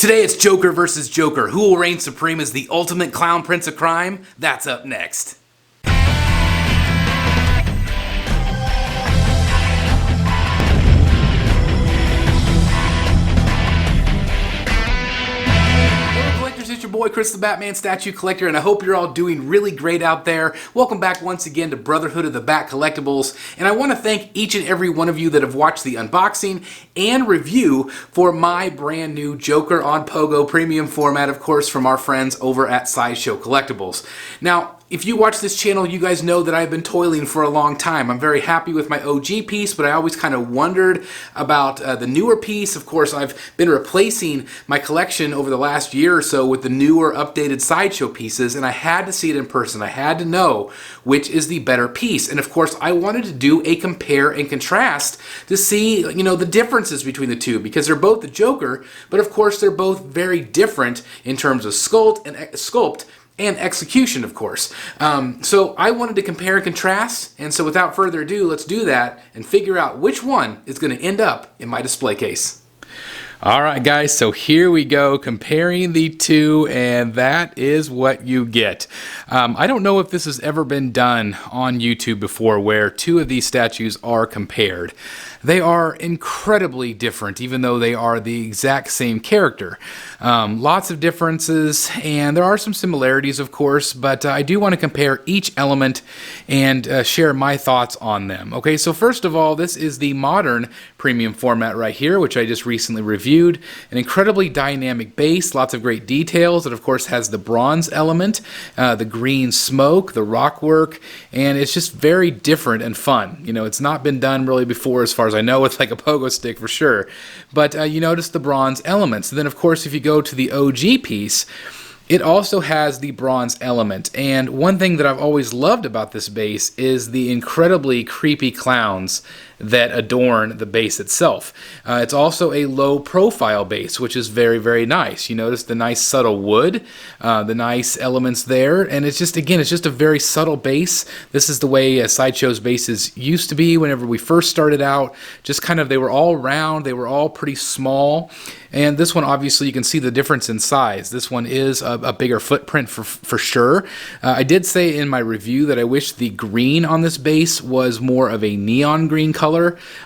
Today it's Joker versus Joker. Who will reign supreme as the ultimate clown prince of crime? That's up next. It's your boy Chris the Batman Statue Collector, and I hope you're all doing really great out there. Welcome back once again to Brotherhood of the Bat Collectibles, and I want to thank each and every one of you that have watched the unboxing and review for my brand new Joker on Pogo premium format, of course, from our friends over at Sideshow Collectibles. Now, if you watch this channel, you guys know that I've been toiling for a long time. I'm very happy with my OG piece, but I always kind of wondered about the newer piece. Of course, I've been replacing my collection over the last year or so with the newer, updated Sideshow pieces, and I had to see it in person. I had to know which is the better piece. And of course, I wanted to do a compare and contrast to see, the differences between the two, because they're both the Joker, but of course, they're both very different in terms of sculpt and execution, of course. So I wanted to compare and contrast, and so without further ado, let's do that and figure out which one is going to end up in my display case. Alright guys, so here we go, comparing the two, and that is what you get. I don't know if this has ever been done on YouTube before where two of these statues are compared. They are incredibly different, even though they are the exact same character. Lots of differences, and there are some similarities, of course, but I do want to compare each element and share my thoughts on them. Okay, so first of all, this is the modern premium format right here, which I just recently reviewed. An incredibly dynamic base, lots of great details. It, of course, has the bronze element, the green smoke, the rock work, and it's just very different and fun. It's not been done really before as far as I know with like a pogo stick for sure, but you notice the bronze elements. And then of course if you go to the OG piece, it also has the bronze element, and one thing that I've always loved about this base is the incredibly creepy clowns that adorn the base itself. It's also a low profile base, which is very, very nice. You notice the nice subtle wood, the nice elements there, and it's just, again, it's just a very subtle base. This is the way Sideshow's bases used to be whenever we first started out. Just kind of, they were all round, they were all pretty small, and this one, obviously, you can see the difference in size. This one is a bigger footprint for sure. I did say in my review that I wish the green on this base was more of a neon green color.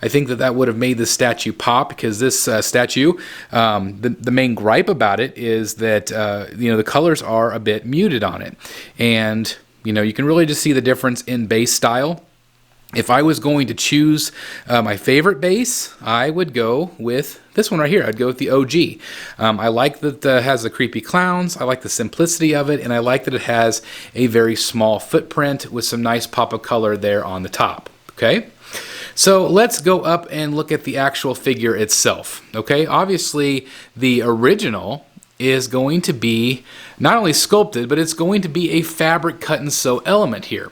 I think that would have made this statue pop, because this statue, the main gripe about it is that the colors are a bit muted on it, and you can really just see the difference in base style. If I was going to choose my favorite base, I would go with this one right here. I'd go with the OG. I like that it has the creepy clowns, I like the simplicity of it, and I like that it has a very small footprint with some nice pop of color there on the top. Okay? So let's go up and look at the actual figure itself. Okay, obviously the original is going to be not only sculpted, but it's going to be a fabric cut and sew element here.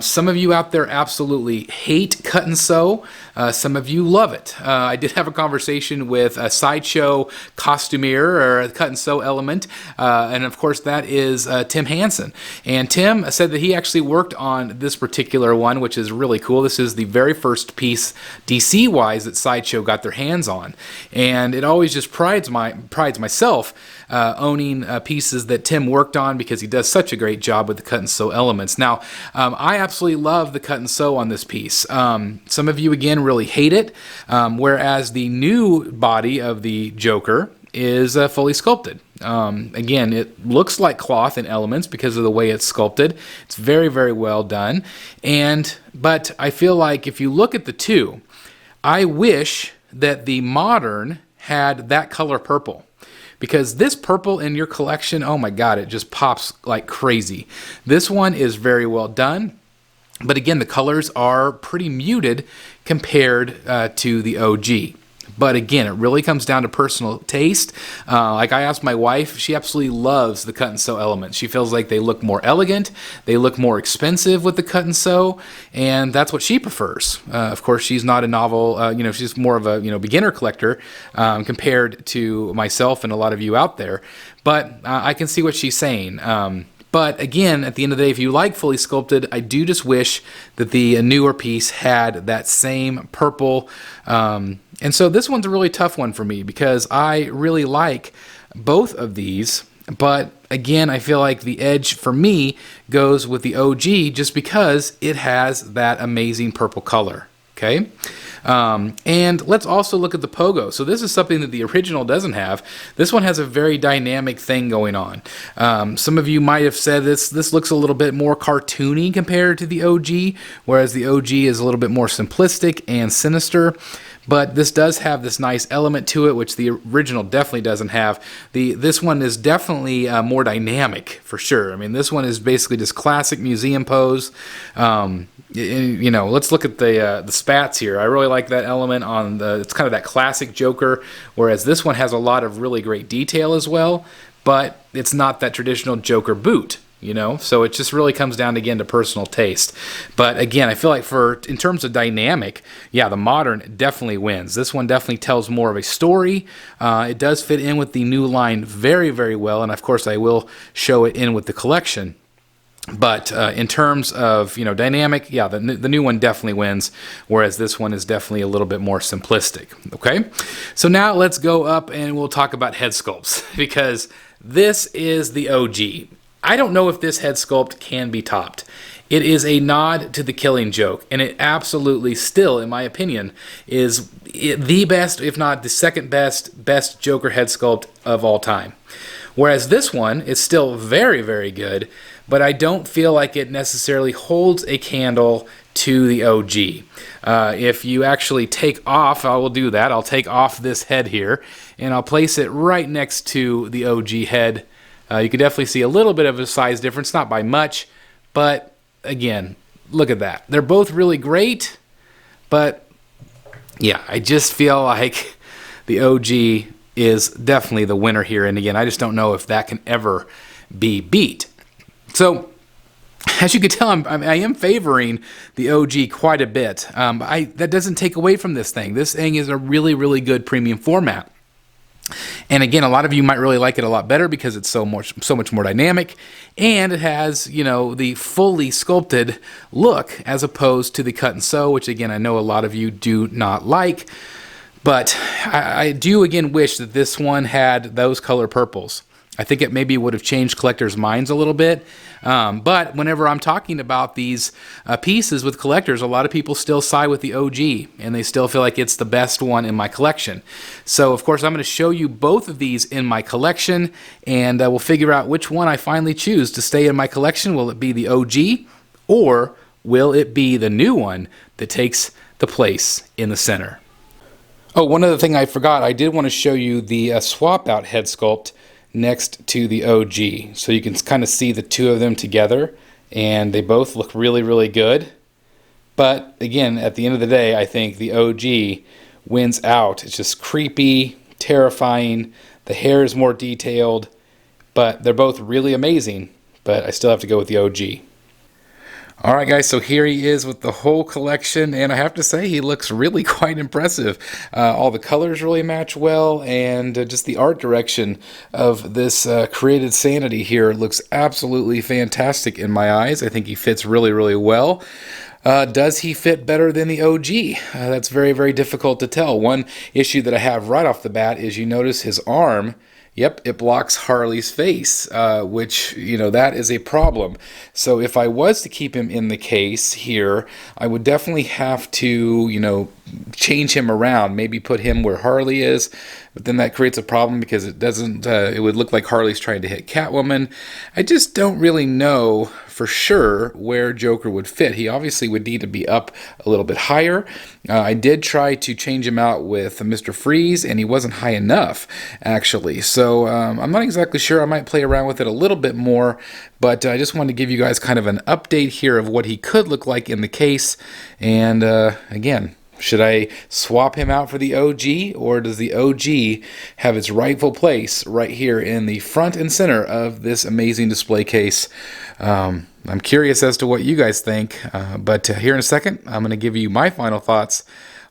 Some of you out there absolutely hate cut and sew. Some of you love it. I did have a conversation with a Sideshow costumier, or a cut and sew element, and of course that is Tim Hansen. And Tim said that he actually worked on this particular one, which is really cool. This is the very first piece DC-wise that Sideshow got their hands on, and it always just prides myself owning pieces that Tim worked on, because he does such a great job with the cut and sew elements. Now, I absolutely love the cut and sew on this piece. Some of you, again, really hate it, whereas the new body of the Joker is fully sculpted. Again, it looks like cloth in elements because of the way it's sculpted. It's very, very well done. But I feel like if you look at the two, I wish that the modern had that color purple. Because this purple in your collection, oh my god, it just pops like crazy. This one is very well done, but again, the colors are pretty muted compared to the OG. But again, it really comes down to personal taste. Like I asked my wife, she absolutely loves the cut and sew elements. She feels like they look more elegant, they look more expensive with the cut and sew, and that's what she prefers. Of course, she's not a novel, she's more of a beginner collector compared to myself and a lot of you out there. But I can see what she's saying. But again, at the end of the day, if you like fully sculpted, I do just wish that the newer piece had that same purple. And so this one's a really tough one for me, because I really like both of these, but again, I feel like the edge for me goes with the OG just because it has that amazing purple color. Okay. And let's also look at the pogo. So this is something that the original doesn't have. This one has a very dynamic thing going on. Some of you might have said this looks a little bit more cartoony compared to the OG, whereas the OG is a little bit more simplistic and sinister. But this does have this nice element to it, which the original definitely doesn't have. This one is definitely more dynamic, for sure. I mean, this one is basically just classic museum pose. You know, let's look at the spats here. I really like that element on it's kind of that classic Joker, whereas this one has a lot of really great detail as well, but it's not that traditional Joker boot. You know, so it just really comes down again to personal taste. But again, I feel like in terms of dynamic, yeah, the modern definitely wins. This one definitely tells more of a story. It does fit in with the new line very, very well, and of course I will show it in with the collection. But in terms of, you know, dynamic, yeah, the new one definitely wins, whereas this one is definitely a little bit more simplistic. Okay, so now let's go up and we'll talk about head sculpts, because this is the OG. I don't know if this head sculpt can be topped. It is a nod to the Killing Joke, and it absolutely still, in my opinion, is the best, if not the second best Joker head sculpt of all time. Whereas this one is still very, very good, but I don't feel like it necessarily holds a candle to the OG. If you actually take off, I will do that. I'll take off this head here, and I'll place it right next to the OG head. You can definitely see a little bit of a size difference, not by much, but again, look at that. They're both really great, but yeah, I just feel like the OG is definitely the winner here, and again, I just don't know if that can ever be beat. So, as you can tell, I am favoring the OG quite a bit. That doesn't take away from this thing. This thing is a really, really good premium format. And again, a lot of you might really like it a lot better because it's so much more dynamic, and it has, you know, the fully sculpted look as opposed to the cut and sew, which again I know a lot of you do not like. But I do again wish that this one had those color purples. I think it maybe would have changed collectors' minds a little bit. But whenever I'm talking about these pieces with collectors, a lot of people still side with the OG, and they still feel like it's the best one in my collection. So, of course, I'm going to show you both of these in my collection, and we'll figure out which one I finally choose to stay in my collection. Will it be the OG, or will it be the new one that takes the place in the center? Oh, one other thing I forgot. I did want to show you the Swapout head sculpt next to the OG, so you can kind of see the two of them together, and they both look really, really good. But again, at the end of the day, I think the OG wins out. It's just creepy, terrifying. The hair is more detailed, but they're both really amazing, but I still have to go with the OG. Alright guys, so here he is with the whole collection, and I have to say he looks really quite impressive. All the colors really match well, and just the art direction of this created sanity here looks absolutely fantastic in my eyes. I think he fits really, really well. Does he fit better than the OG? That's very, very difficult to tell. One issue that I have right off the bat is you notice his arm. Yep, it blocks Harley's face, which, you know, that is a problem. So if I was to keep him in the case here, I would definitely have to, you know, change him around, maybe put him where Harley is, but then that creates a problem because it doesn't, it would look like Harley's trying to hit Catwoman. I just don't really know for sure where Joker would fit. He obviously would need to be up a little bit higher. I did try to change him out with Mr. Freeze, and he wasn't high enough, actually. So I'm not exactly sure. I might play around with it a little bit more, but I just wanted to give you guys kind of an update here of what he could look like in the case. And again, should I swap him out for the OG, or does the OG have its rightful place right here in the front and center of this amazing display case? I'm curious as to what you guys think, but here in a second, I'm going to give you my final thoughts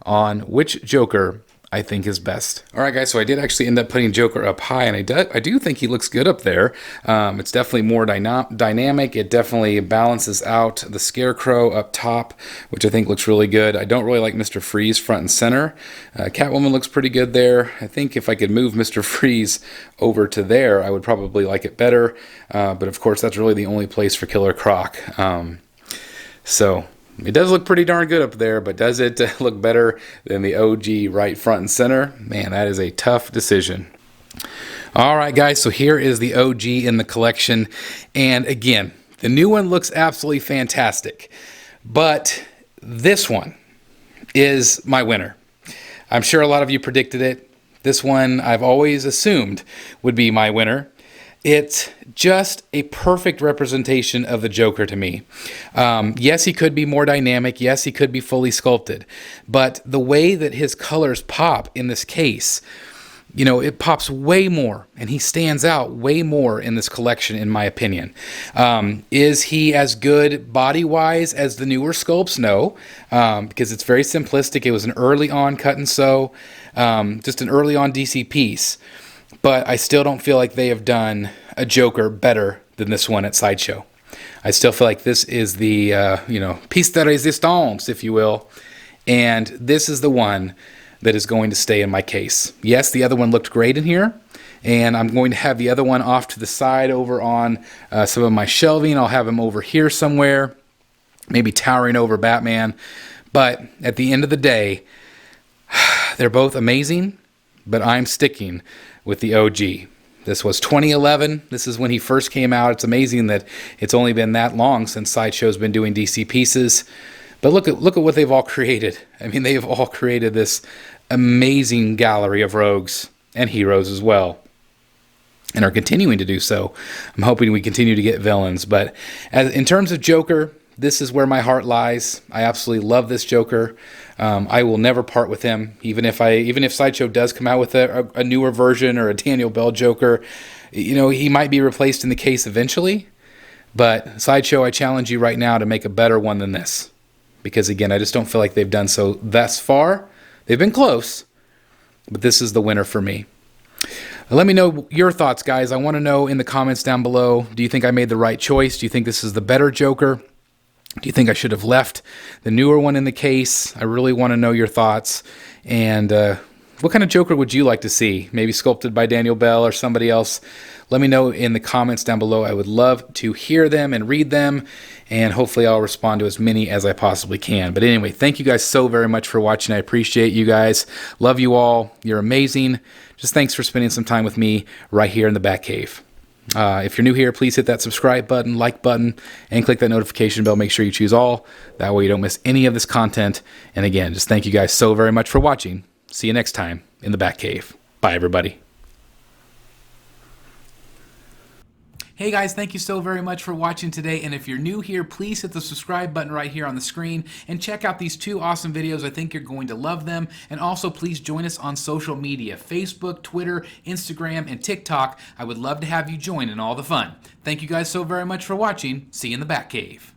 on which Joker I think is best. All right, guys, so I did actually end up putting Joker up high, and I do think he looks good up there. It's definitely more dynamic. It definitely balances out the Scarecrow up top, which I think looks really good. I don't really like Mr. Freeze front and center. Catwoman looks pretty good there. I think if I could move Mr. Freeze over to there, I would probably like it better. But of course, that's really the only place for Killer Croc. So it does look pretty darn good up there, but does it look better than the OG right front and center? Man, that is a tough decision. All right, guys, so here is the OG in the collection. And again, the new one looks absolutely fantastic. But this one is my winner. I'm sure a lot of you predicted it. This one I've always assumed would be my winner. It's just a perfect representation of the Joker to me. Yes, he could be more dynamic. Yes, he could be fully sculpted. But the way that his colors pop in this case, you know, it pops way more, and he stands out way more in this collection, in my opinion. Is he as good body-wise as the newer sculpts? No, because it's very simplistic. It was an early on cut and sew, just an early on DC piece. But I still don't feel like they have done a Joker better than this one at Sideshow. I still feel like this is the, piece de resistance, if you will. And this is the one that is going to stay in my case. Yes, the other one looked great in here. And I'm going to have the other one off to the side over on some of my shelving. I'll have him over here somewhere, maybe towering over Batman. But at the end of the day, they're both amazing, but I'm sticking with the OG. This was 2011. This is when he first came out. It's amazing that it's only been that long since Sideshow's been doing DC pieces. But look at what they've all created. I mean, they've all created this amazing gallery of rogues and heroes as well, and are continuing to do so. I'm hoping we continue to get villains. But in terms of Joker, this is where my heart lies. I absolutely love this Joker. I will never part with him, even if Sideshow does come out with a newer version or a Daniel Bell Joker. You know, he might be replaced in the case eventually. But Sideshow, I challenge you right now to make a better one than this, because again, I just don't feel like they've done so thus far. They've been close, but this is the winner for me. Let me know your thoughts, guys. I want to know in the comments down below. Do you think I made the right choice? Do you think this is the better Joker? Do you think I should have left the newer one in the case? I really want to know your thoughts. And what kind of Joker would you like to see? Maybe sculpted by Daniel Bell or somebody else? Let me know in the comments down below. I would love to hear them and read them. And hopefully I'll respond to as many as I possibly can. But anyway, thank you guys so very much for watching. I appreciate you guys. Love you all. You're amazing. Just thanks for spending some time with me right here in the Batcave. If you're new here, please hit that subscribe button, like button, and click that notification bell. Make sure you choose all. That way you don't miss any of this content. And again, just thank you guys so very much for watching. See you next time in the Batcave. Bye, everybody. Hey guys, thank you so very much for watching today, and if you're new here, please hit the subscribe button right here on the screen and check out these two awesome videos. I think you're going to love them. And also please join us on social media, Facebook, Twitter, Instagram, and TikTok. I would love to have you join in all the fun. Thank you guys so very much for watching. See you in the Batcave.